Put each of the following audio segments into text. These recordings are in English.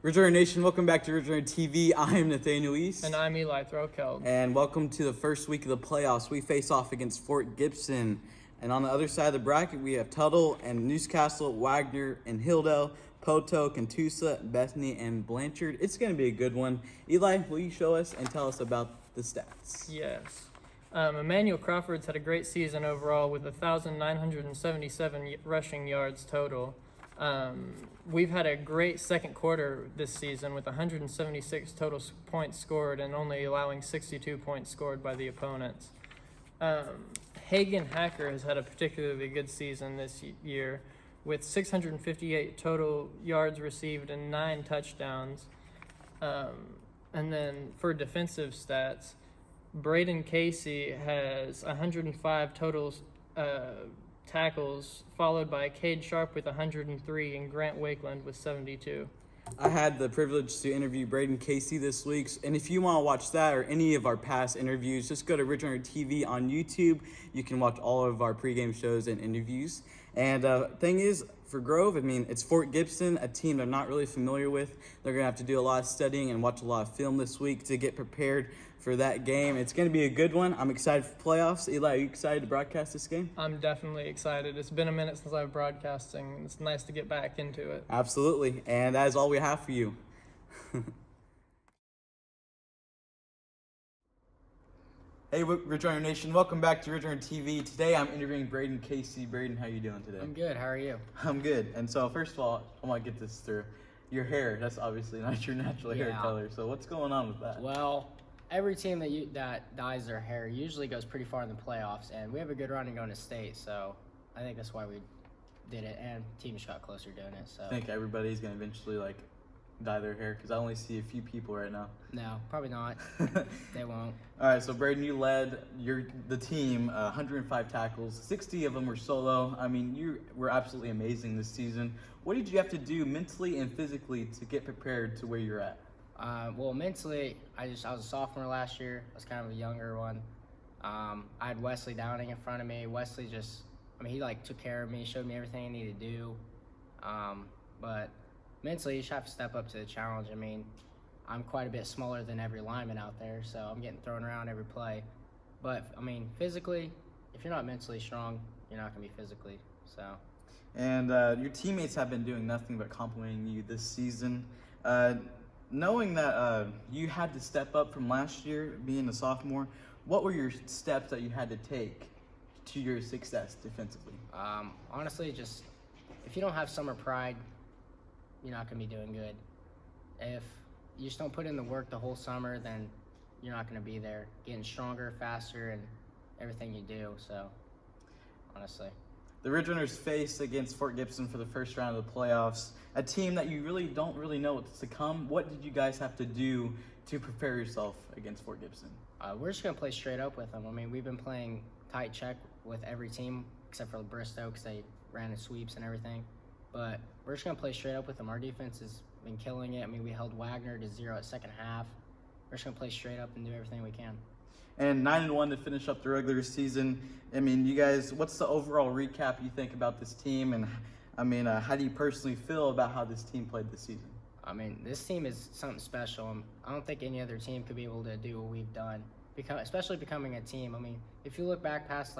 Ridge Nation, welcome back to Ridge TV. I'm Nathaniel East. And I'm Eli Throkeld. And welcome to the first week of the playoffs. We face off against Fort Gibson. And on the other side of the bracket, we have Tuttle and Newcastle, Wagner and Hilldale, Poto, Catoosa, Bethany, and Blanchard. It's going to be a good one. Eli, will you show us and tell us about the stats? Yes. Emmanuel Crawford's had a great season overall with 1,977 rushing yards total. We've had a great second quarter this season with 176 total points scored and only allowing 62 points scored by the opponents. Hagen Hacker has had a particularly good season this year with 658 total yards received and 9 touchdowns. And then for defensive stats, Braden Casey has 105 total tackles, followed by Cade Sharp with 103 and Grant Wakeland with 72. I had the privilege to interview Braden Casey this week, and if you want to watch that or any of our past interviews, just go to Ridge TV on YouTube. You can watch all of our pregame shows and interviews. And thing is, for Grove, it's Fort Gibson, a team they're not really familiar with. They're going to have to do a lot of studying and watch a lot of film this week to get prepared for that game. It's going to be a good one. I'm excited for playoffs. Eli, are you excited to broadcast this game? I'm definitely excited. It's been a minute since I've broadcasting. It's nice to get back into it. Absolutely. And that is all we have for you. Hey, Ridge Nation, welcome back to Ridge TV. Today I'm interviewing Braden Casey. Braden, how are you doing today? I'm good. How are you? I'm good. And so first of all, I want to get this through. Your hair, that's obviously not your natural hair color. So what's going on with that? Well, every team that dyes their hair usually goes pretty far in the playoffs, and we have a good run in going to state, so I think that's why we did it, and teams got closer doing it. So I think everybody's going to eventually dye their hair because I only see a few people right now. No, probably not. They won't. All right, so Braden, you led the team 105 tackles. 60 of them were solo. You were absolutely amazing this season. What did you have to do mentally and physically to get prepared to where you're at? Well, mentally, I was a sophomore last year. I was kind of a younger one. I had Wesley Downing in front of me. Wesley he took care of me, showed me everything I needed to do. But mentally, you just have to step up to the challenge. I'm quite a bit smaller than every lineman out there, so I'm getting thrown around every play. But, physically, if you're not mentally strong, you're not going to be physically. So. And your teammates have been doing nothing but complimenting you this season. Knowing that you had to step up from last year, being a sophomore, what were your steps that you had to take to your success defensively? Honestly, just if you don't have summer pride, you're not going to be doing good. If you just don't put in the work the whole summer, then you're not going to be there. Getting stronger, faster, and everything you do. So, honestly. The Ridge Runners faced against Fort Gibson for the first round of the playoffs, a team that you don't really know what's to come. What did you guys have to do to prepare yourself against Fort Gibson? We're just going to play straight up with them. We've been playing tight check with every team except for Bristow because they ran in sweeps and everything. But we're just going to play straight up with them. Our defense has been killing it. We held Wagner to 0 at second half. We're just going to play straight up and do everything we can. And 9-1 to finish up the regular season. You guys, what's the overall recap you think about this team? And, how do you personally feel about how this team played this season? This team is something special. I don't think any other team could be able to do what we've done, especially becoming a team. If you look back past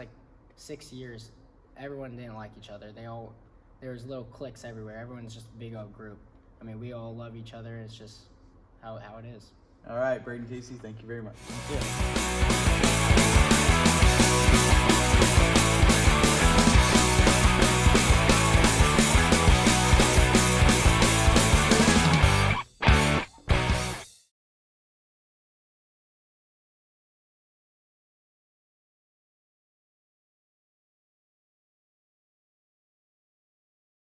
6 years, everyone didn't like each other. There was little cliques everywhere. Everyone's just a big old group. We all love each other. It's just how it is. All right, Braden Casey, thank you very much. Thank you.